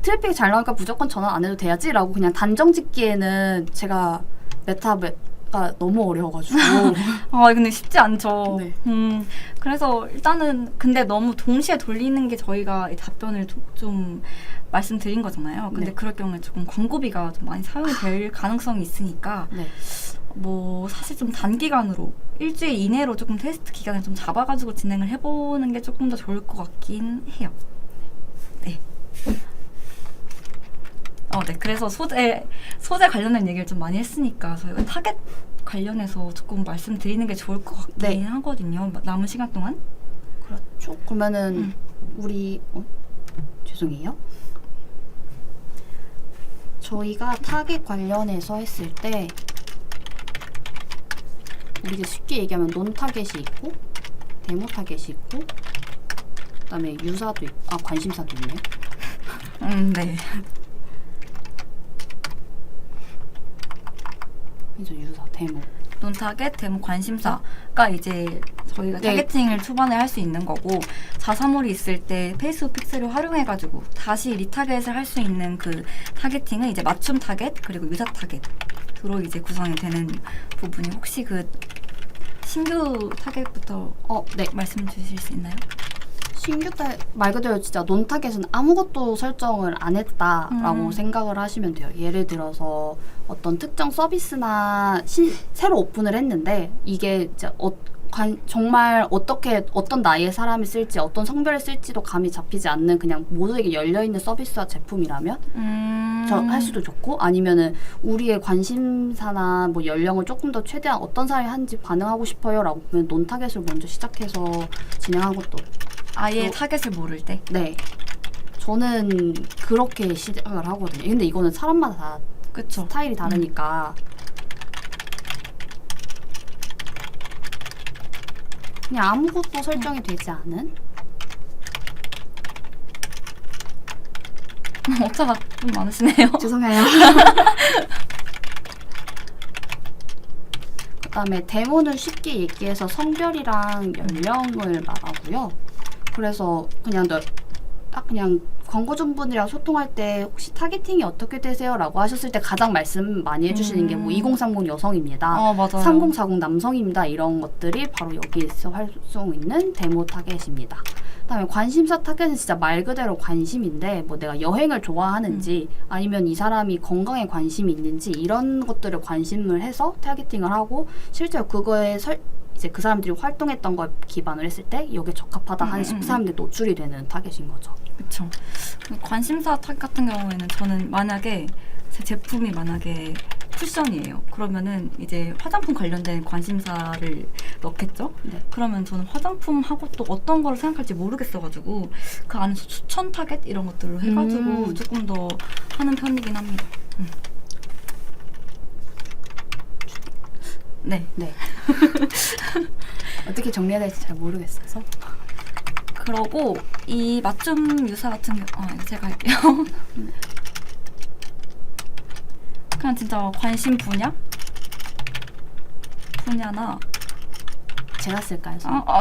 트래픽이 잘 나오니까 무조건 전환 안 해도 돼야지라고 그냥 단정 짓기에는 제가 메타가 너무 어려워가지고 아 근데 쉽지 않죠. 네. 그래서 일단은 근데 너무 동시에 돌리는 게 저희가 이 답변을 좀 말씀드린 거잖아요. 근데 네. 그럴 경우에 조금 광고비가 좀 많이 사용이 될 가능성이 있으니까 네. 뭐 사실 좀 단기간으로 일주일 이내로 조금 테스트 기간을 좀 잡아가지고 진행을 해보는 게 조금 더 좋을 것 같긴 해요. 네. 네. 그래서 소재 관련된 얘기를 좀 많이 했으니까 저희가 타겟 관련해서 조금 말씀드리는 게 좋을 것 같긴 네. 하거든요. 남은 시간 동안. 그렇죠. 그러면은 우리 죄송해요. 저희가 타겟 관련해서 했을 때 우리가 쉽게 얘기하면 논 타겟이 있고 데모 타겟이 있고 그다음에 유사도 있고 관심사도 있네요. 네. 그래서 유사 데모. 논 타겟, 데모, 관심사가 이제 저희가 네. 타겟팅을 초반에 할 수 있는 거고 자사몰이 있을 때 페이스북 픽셀을 활용해가지고 다시 리타겟을 할 수 있는 그 타겟팅은 이제 맞춤 타겟 그리고 유사 타겟으로 이제 구성이 되는 부분이 혹시 그 신규 타겟부터 네. 말씀 주실 수 있나요? 신규 말 그대로 진짜 논 타겟은 아무것도 설정을 안 했다라고 생각을 하시면 돼요. 예를 들어서 어떤 특정 서비스나 새로 오픈을 했는데 이게 진짜 정말 어떤 나이의 사람이 쓸지 어떤 성별이 쓸지도 감이 잡히지 않는 그냥 모두에게 열려있는 서비스와 제품이라면 할 수도 좋고 아니면은 우리의 관심사나 뭐 연령을 조금 더 최대한 어떤 사람이 하는지 반응하고 싶어요 라고 보면 논 타겟을 먼저 시작해서 진행한 것도 아예 타겟을 모를 때? 네. 저는 그렇게 시작을 하거든요. 근데 이거는 사람마다 다 그쵸. 스타일이 다르니까 그냥 아무것도 설정이 되지 않은 오차가 좀 많으시네요. 죄송해요. 그다음에 데모는 쉽게 얘기해서 성별이랑 연령을 말하고요. 그래서 그냥 광고주분들이랑 소통할 때 혹시 타겟팅이 어떻게 되세요? 라고 하셨을 때 가장 말씀 많이 해주시는 게 뭐 2030 여성입니다. 맞아요. 3040 남성입니다. 이런 것들이 바로 여기에서 활용 있는 데모 타겟입니다. 그다음에 관심사 타겟은 진짜 말 그대로 관심인데 뭐 내가 여행을 좋아하는지 아니면 이 사람이 건강에 관심이 있는지 이런 것들을 관심을 해서 타겟팅을 하고 실제로 그거에 이제 그 사람들이 활동했던 걸 기반으로 했을 때 여기에 적합하다 하는 사람들이 노출이 되는 타겟인 거죠. 그렇죠. 관심사 타겟 같은 경우에는 저는 만약에 제 제품이 만약에 쿠션이에요. 그러면은 이제 화장품 관련된 관심사를 넣겠죠? 네. 그러면 저는 화장품하고 또 어떤 거를 생각할지 모르겠어가지고 그 안에서 추천 타겟 이런 것들로 해가지고 조금 더 하는 편이긴 합니다. 네. 어떻게 정리해야 될지 잘 모르겠어서. 그러고 이 맞춤 유사 같은 경우 이거 제가 할게요. 그냥 진짜 관심 분야나 제가 쓸까요?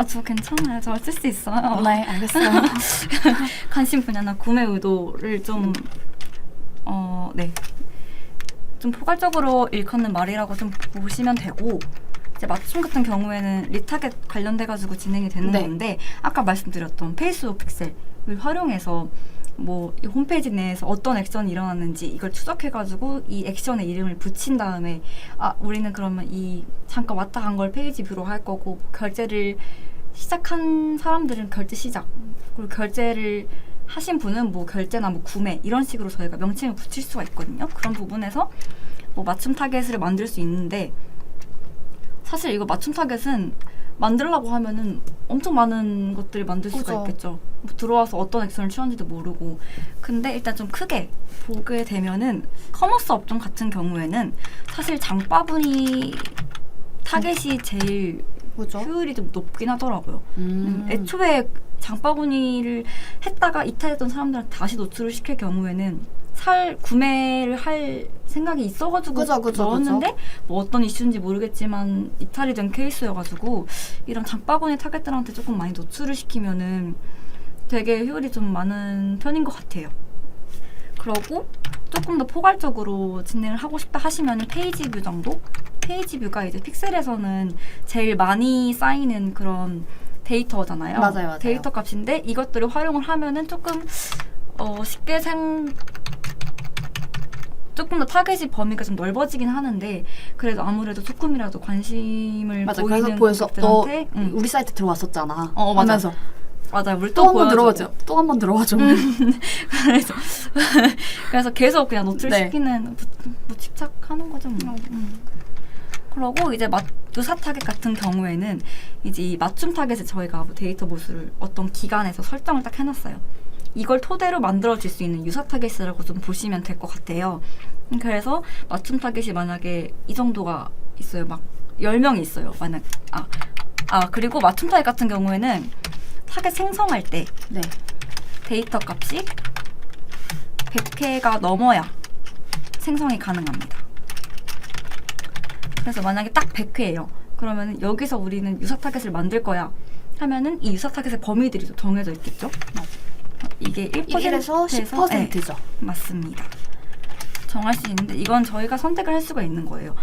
저 괜찮아요. 저 쓸 수 있어요. 네, 알겠어요. 관심 분야나 구매 의도를 좀 좀 포괄적으로 일컫는 말이라고 좀 보시면 되고 이제 맞춤 같은 경우에는 리타겟 관련돼가지고 진행이 되는 네. 건데 아까 말씀드렸던 페이스북 픽셀을 활용해서 뭐 이 홈페이지 내에서 어떤 액션이 일어났는지 이걸 추적해가지고 이 액션의 이름을 붙인 다음에 우리는 그러면 이 잠깐 왔다 간 걸 페이지 뷰로 할 거고 결제를 시작한 사람들은 결제 시작 그리고 결제를 하신 분은 뭐 결제나 뭐 구매 이런 식으로 저희가 명칭을 붙일 수가 있거든요. 그런 부분에서 뭐 맞춤 타겟을 만들 수 있는데 사실 이거 맞춤 타겟은 만들려고 하면은 엄청 많은 것들을 만들 수가 그죠. 있겠죠. 뭐 들어와서 어떤 액션을 취하는지도 모르고. 근데 일단 좀 크게 보게 되면은 커머스 업종 같은 경우에는 사실 장바구니 타겟이 제일 그죠? 효율이 좀 높긴 하더라고요. 애초에 장바구니를 했다가 이탈했던 사람들한테 다시 노출을 시킬 경우에는 구매를 할 생각이 있어가지고 그죠. 넣었는데 뭐 어떤 이슈인지 모르겠지만 이탈이 된 케이스여가지고 이런 장바구니 타겟들한테 조금 많이 노출을 시키면은 되게 효율이 좀 많은 편인 것 같아요. 그러고 조금 더 포괄적으로 진행을 하고 싶다 하시면은 페이지 뷰 정도? 페이지 뷰가 이제 픽셀에서는 제일 많이 쌓이는 그런 데이터잖아요. 맞아요. 데이터 값인데 이것들을 활용을 하면은 조금 쉽게 조금 더 타겟이 범위가 좀 넓어지긴 하는데 그래도 아무래도 조금이라도 관심을 맞아. 보이는 그래서 보여서 너 고객들한테 우리 사이트 들어왔었잖아. 맞아. 하면서 맞아요. 또 한 번 들어와줘. 또 한 번 들어와줘. 그래서 계속 그냥 네. 노출시키는 뭐 집착하는 거죠. 뭐. 그러고 이제 유사 타겟 같은 경우에는 이제 이 맞춤 타겟에 저희가 뭐 데이터 보수를 어떤 기간에서 설정을 딱 해놨어요. 이걸 토대로 만들어질 수 있는 유사 타겟이라고 좀 보시면 될 것 같아요. 그래서 맞춤 타겟이 만약에 이 정도가 있어요. 막 10명이 있어요. 그리고 맞춤 타겟 같은 경우에는 타겟 생성할 때 네. 데이터 값이 100회가 넘어야 생성이 가능합니다. 그래서 만약에 딱 100회예요. 그러면 여기서 우리는 유사 타겟을 만들 거야 하면은 이 유사 타겟의 범위들이 좀 정해져 있겠죠? 이게 1에서 10%죠. 네, 맞습니다. 정할 수 있는데 이건 저희가 선택을 할 수가 있는 거예요.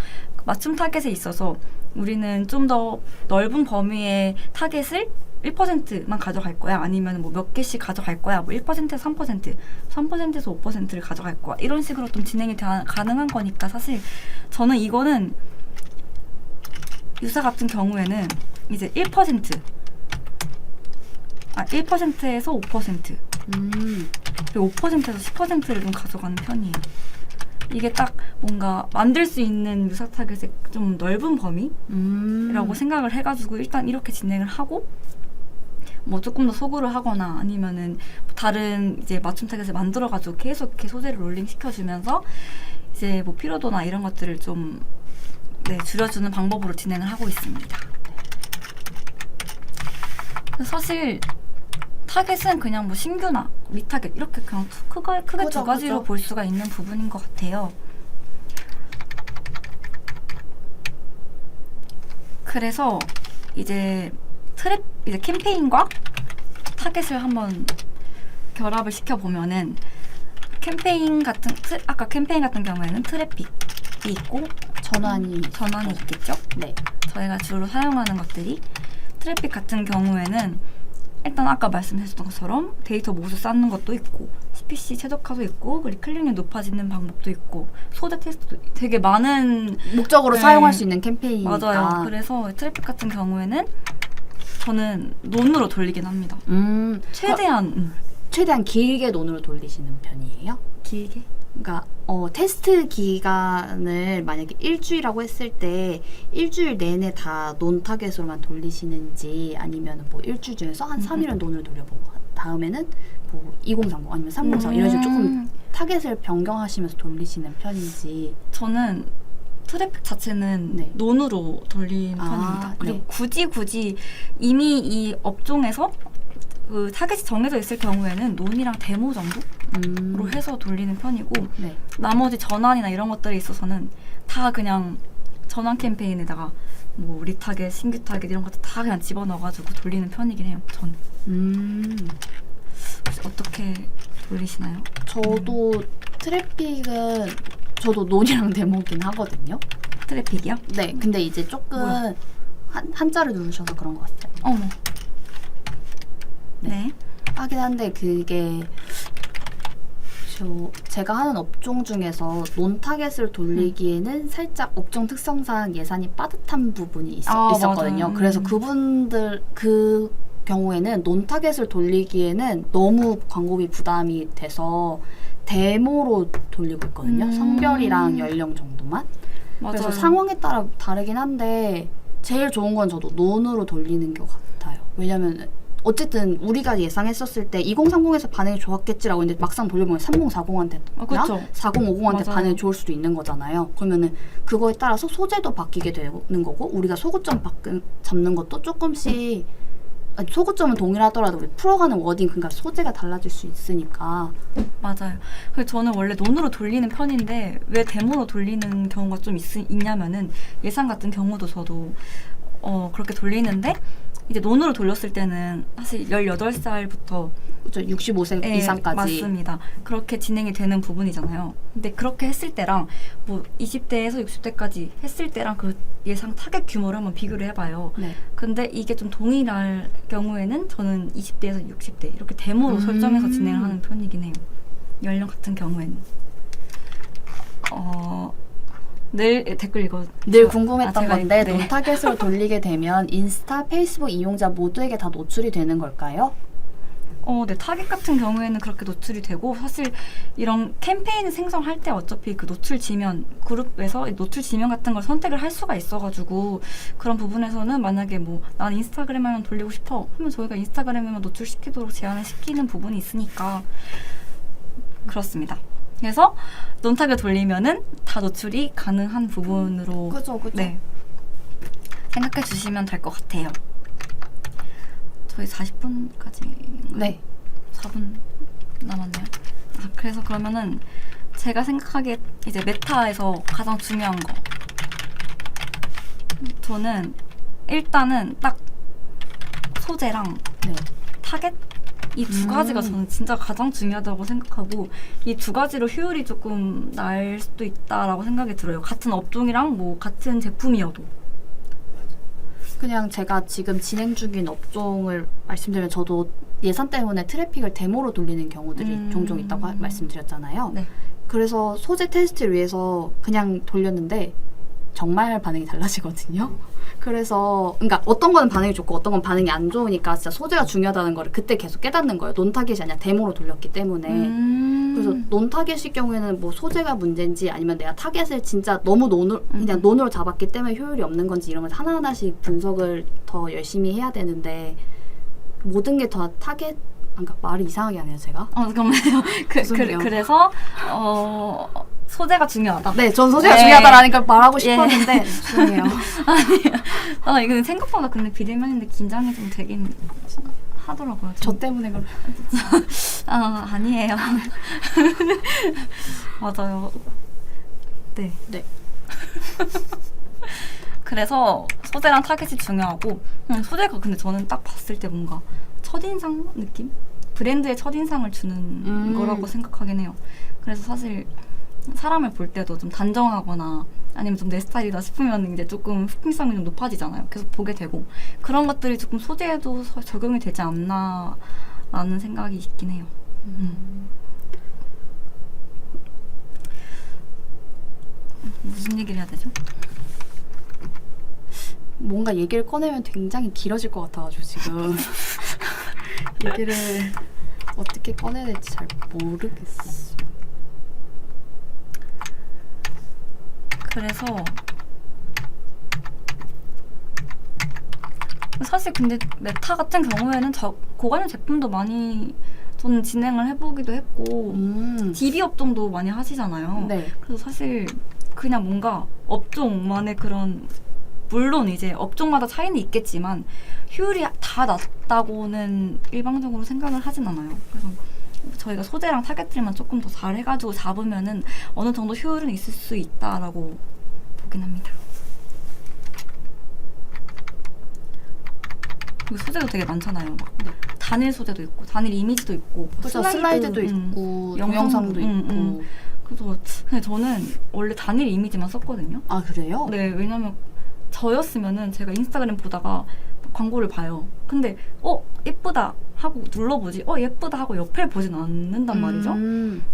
맞춤 타겟에 있어서 우리는 좀 더 넓은 범위의 타겟을 1%만 가져갈 거야? 아니면 뭐 몇 개씩 가져갈 거야? 뭐 1%에서 3%, 3%에서 5%를 가져갈 거야? 이런 식으로 좀 진행이 가능한 거니까 사실 저는 이거는 유사 같은 경우에는 이제 1%에서 5% 그리고 5%에서 10%를 좀 가져가는 편이에요. 이게 딱 뭔가 만들 수 있는 유사 타겟의 좀 넓은 범위라고 생각을 해가지고 일단 이렇게 진행을 하고 뭐 조금 더 소구를 하거나 아니면은 다른 이제 맞춤 타겟을 만들어가지고 계속 이렇게 소재를 롤링 시켜주면서 이제 뭐 피로도나 이런 것들을 좀 줄여주는 방법으로 진행을 하고 있습니다. 사실 타겟은 그냥 뭐 신규나 리타겟 이렇게 그냥 크게 두 가지로 볼 수가 있는 부분인 것 같아요. 그래서 이제 이제 캠페인과 타겟을 한번 결합을 시켜보면은 아까 캠페인 같은 경우에는 트래픽이 있고 전환이 있겠죠? 네. 저희가 주로 사용하는 것들이 트래픽 같은 경우에는 일단 아까 말씀하셨던 것처럼 데이터 모수 쌓는 것도 있고 CPC 최적화도 있고 그리고 클릭률 높아지는 방법도 있고 소재 테스트도 되게 많은 목적으로 사용할 수 있는 캠페인이니까. 맞아요. 그래서 트래픽 같은 경우에는 저는 논으로 돌리긴 합니다. 최대한 길게 논으로 돌리시는 편이에요? 길게? 그러니까 테스트 기간을 만약에 일주일이라고 했을 때 일주일 내내 다 논 타겟으로만 돌리시는지 아니면 뭐 일주일 중에서 한 3일은 논을 돌려보고 다음에는 뭐 2030 아니면 304 이런 식으로 조금 타겟을 변경하시면서 돌리시는 편인지. 저는 트래픽 자체는 논으로 돌리는 편입니다. 그리고 굳이 이미 이 업종에서 그 타겟이 정해져 있을 경우에는 논이랑 데모 정도로 해서 돌리는 편이고 나머지 전환이나 이런 것들에 있어서는 다 그냥 전환 캠페인에다가 뭐 리타겟, 신규 타겟 이런 것들 다 그냥 집어넣어가지고 돌리는 편이긴 해요. 저는. 어떻게 돌리시나요? 저도 트래픽은 저도 논이랑 데모긴 하거든요. 트래픽이요? 네. 근데 이제 조금 한자를 누르셔서 그런 것 같아요. 어머. 네. 하긴 한데 그게 제가 하는 업종 중에서 논 타겟을 돌리기에는 살짝 업종 특성상 예산이 빠듯한 부분이 있었거든요. 맞아요. 그래서 그 경우에는 논 타겟을 돌리기에는 너무 광고비 부담이 돼서 데모로 돌리고 있거든요. 성별이랑 연령 정도만. 맞아요. 그래서 상황에 따라 다르긴 한데 제일 좋은 건 저도 논으로 돌리는 것 같아요. 왜냐면 어쨌든 우리가 예상했었을 때 2030에서 반응이 좋았겠지라고 했는데 막상 돌려보면 3040한테 그쵸. 4050한테 맞아요. 반응이 좋을 수도 있는 거잖아요. 그러면은 그거에 따라서 소재도 바뀌게 되는 거고 우리가 소구점 잡는 것도 조금씩 아니, 소구점은 동일하더라도 우리 풀어가는 워딩 그러니까 소재가 달라질 수 있으니까. 맞아요. 그래서 저는 원래 논으로 돌리는 편인데 왜 데모로 돌리는 경우가 좀 있냐면은 예상 같은 경우도 저도 그렇게 돌리는데 이제 논으로 돌렸을 때는 사실 18살부터 그렇죠. 65세 이상까지. 맞습니다. 그렇게 진행이 되는 부분이잖아요. 근데 그렇게 했을 때랑 뭐 20대에서 60대까지 했을 때랑 그 예상 타겟 규모를 한번 비교를 해봐요. 네. 근데 이게 좀 동일할 경우에는 저는 20대에서 60대 이렇게 데모로 설정해서 진행을 하는 편이긴 해요. 연령 같은 경우에는. 늘 댓글 이거 늘 궁금했던 제가 건데 네. 논 타겟으로 돌리게 되면 인스타, 페이스북 이용자 모두에게 다 노출이 되는 걸까요? 네, 타겟 같은 경우에는 그렇게 노출이 되고 사실 이런 캠페인 생성할 때 어차피 그 노출 지면 그룹에서 노출 지면 같은 걸 선택을 할 수가 있어가지고 그런 부분에서는 만약에 뭐 난 인스타그램에만 돌리고 싶어 하면 저희가 인스타그램에만 노출시키도록 제한을 시키는 부분이 있으니까 그렇습니다. 그래서 논타겟 돌리면은 다 노출이 가능한 부분으로 그죠. 네, 생각해 주시면 될 것 같아요. 저희 40분까지 네. 4분 남았네요. 그래서 그러면은 제가 생각하기에 이제 메타에서 가장 중요한 거 저는 일단은 딱 소재랑 네. 타겟 이 두 가지가 저는 진짜 가장 중요하다고 생각하고 이 두 가지로 효율이 조금 날 수도 있다라고 생각이 들어요. 같은 업종이랑 뭐 같은 제품이어도. 그냥 제가 지금 진행 중인 업종을 말씀드리면 저도 예산 때문에 트래픽을 데모로 돌리는 경우들이 종종 있다고 말씀드렸잖아요. 네. 그래서 소재 테스트를 위해서 그냥 돌렸는데 정말 반응이 달라지거든요. 그래서 그러니까 어떤 거는 반응이 좋고 어떤 건 반응이 안 좋으니까 진짜 소재가 중요하다는 거를 그때 계속 깨닫는 거예요. 논 타겟이 아니라 데모로 돌렸기 때문에. 그래서 논 타겟일 경우에는 뭐 소재가 문제인지 아니면 내가 타겟을 진짜 너무 그냥 논으로 잡았기 때문에 효율이 없는 건지 이런 걸 하나하나씩 분석을 더 열심히 해야 되는데 모든 게 다 타겟 그러니까 말을 이상하게 하네요 제가. 잠깐만요. 죄송해요. 그래서 소재가 중요하다. 네, 전 소재가 네. 중요하다라니까 말하고 싶었는데 죄송해요. 이거 생각보다 근데 비대면인데 긴장이 좀 되긴 하더라고요. 저 때문에 그런. 아니에요. 맞아요. 네. 네. 그래서 소재랑 타겟이 중요하고 소재가 근데 저는 딱 봤을 때 뭔가 첫인상 느낌? 브랜드의 첫인상을 주는 거라고 생각하긴 해요. 그래서 사실 사람을 볼 때도 좀 단정하거나 아니면 좀 내 스타일이다 싶으면 이제 조금 흑미성이 좀 높아지잖아요. 계속 보게 되고 그런 것들이 조금 소재에도 적용이 되지 않나 라는 생각이 있긴 해요. 무슨 얘기를 해야 되죠? 뭔가 얘기를 꺼내면 굉장히 길어질 것 같아가지고 지금 얘기를 어떻게 꺼내야 될지 잘 모르겠어. 그래서 사실 근데 메타 같은 경우에는 고관련 제품도 많이 저는 진행을 해보기도 했고 DB 업종도 많이 하시잖아요. 네. 그래서 사실 그냥 뭔가 업종만의 그런 물론 이제 업종마다 차이는 있겠지만 효율이 다 낮다고는 일방적으로 생각을 하진 않아요. 그래서 저희가 소재랑 타겟들만 조금 더 잘 해가지고 잡으면은 어느 정도 효율은 있을 수 있다라고 보긴 합니다. 그리고 소재도 되게 많잖아요. 막 단일 소재도 있고, 단일 이미지도 있고, 그렇죠. 슬라이드도 있고, 동영상도 있고. 그래서 근데 저는 원래 단일 이미지만 썼거든요. 아 그래요? 네, 왜냐면 저였으면은 제가 인스타그램 보다가 광고를 봐요. 근데 예쁘다 하고 눌러보지 예쁘다 하고 옆에 보진 않는단 말이죠.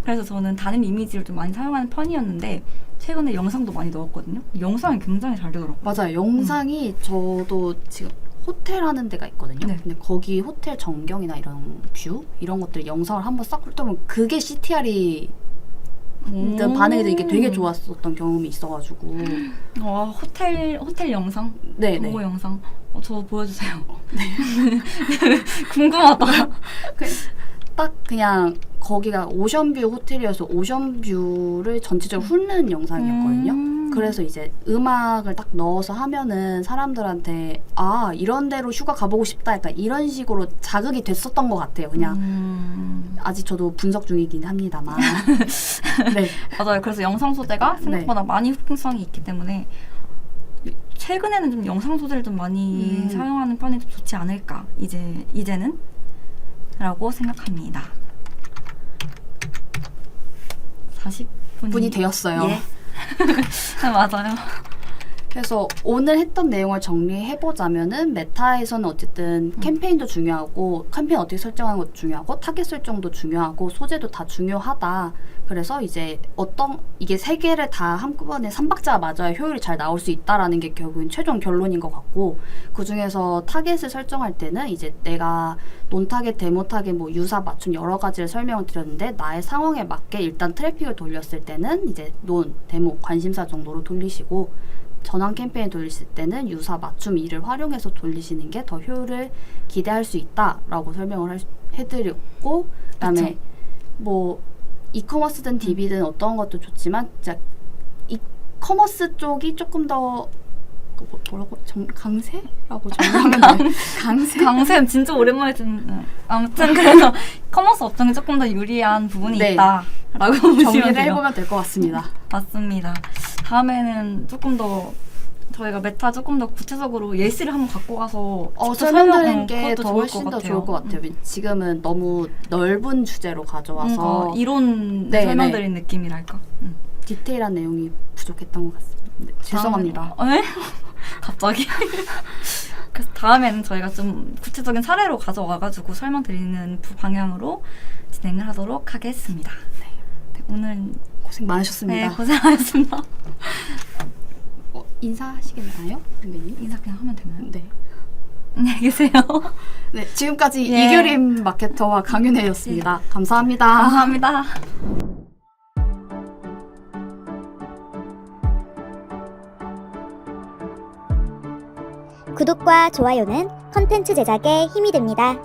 그래서 저는 단일 이미지를 좀 많이 사용하는 편이었는데 최근에 영상도 많이 넣었거든요. 영상이 굉장히 잘 되더라고요. 맞아요. 영상이 저도 지금 호텔 하는 데가 있거든요. 네. 근데 거기 호텔 전경이나 이런 뷰 이런 것들 영상을 한번 싹 훑어보면 그게 CTR이 반응이 이게 되게 좋았었던 경험이 있어가지고. 와, 호텔 영상? 네네. 광고 영상? 저 보여주세요. 네. 궁금하다. 딱 그냥 거기가 오션뷰 호텔이어서 오션뷰를 전체적으로 훑는 영상이었거든요. 그래서 이제 음악을 딱 넣어서 하면은 사람들한테 아 이런 데로 휴가 가보고 싶다 약간 이런 식으로 자극이 됐었던 것 같아요. 그냥 아직 저도 분석 중이긴 합니다만. 네. 맞아요. 그래서 영상 소재가 생각보다 많이 흡입성이 있기 때문에 최근에는 좀 영상 소재를 좀 많이 사용하는 편이 좀 좋지 않을까 이제는 라고 생각합니다. 40분이 되었어요. 예. 네, 맞아요. 그래서 오늘 했던 내용을 정리해보자면은 메타에서는 어쨌든 캠페인도 중요하고 캠페인 어떻게 설정하는 것도 중요하고 타겟 설정도 중요하고 소재도 다 중요하다. 그래서 이제 이게 세 개를 다 한꺼번에 3박자가 맞아야 효율이 잘 나올 수 있다라는 게 결국엔 최종 결론인 것 같고, 그 중에서 타겟을 설정할 때는 이제 내가 논타겟, 데모타겟, 뭐 유사, 맞춤 여러 가지를 설명을 드렸는데 나의 상황에 맞게 일단 트래픽을 돌렸을 때는 이제 논, 데모, 관심사 정도로 돌리시고 전환 캠페인 돌리실 때는 유사, 맞춤 이를 활용해서 돌리시는 게 더 효율을 기대할 수 있다라고 설명을 해드렸고, 그다음에 그쵸. 뭐 이커머스든 DB든 어떤 것도 좋지만 진짜 이커머스 쪽이 조금 더 뭐라고 강세라고 정리하면 돼요. 강쌤 진짜 오랜만에 듣는. 아무튼 그래서 커머스 업종이 조금 더 유리한 부분이 네. 있다라고 보시면 정리를 돼요. 해보면 될 것 같습니다. 맞습니다. 다음에는 조금 더 저희가 메타 조금 더 구체적으로 예시를 한번 갖고 가서 설명드리는 게 그것도 더 좋을 훨씬 것 더 같아요. 좋을 것 같아요. 지금은 너무 넓은 주제로 가져와서 이론 네, 설명드린 느낌이랄까. 디테일한 내용이 부족했던 것 같습니다. 네, 죄송합니다. 네? 갑자기? 그래서 다음에는 저희가 좀 구체적인 사례로 가져와가지고 설명드리는 방향으로 진행을 하도록 하겠습니다. 네, 오늘 고생 많으셨습니다. 네, 고생하셨습니다. 인사하시겠나요, 선배님? 인사 그냥 하면 되나요? 네. 안녕히 계세요. 네, 지금까지 예. 이규림 마케터와 강윤혜였습니다. 감사합니다. 감사합니다. 구독과 좋아요는 컨텐츠 제작에 힘이 됩니다.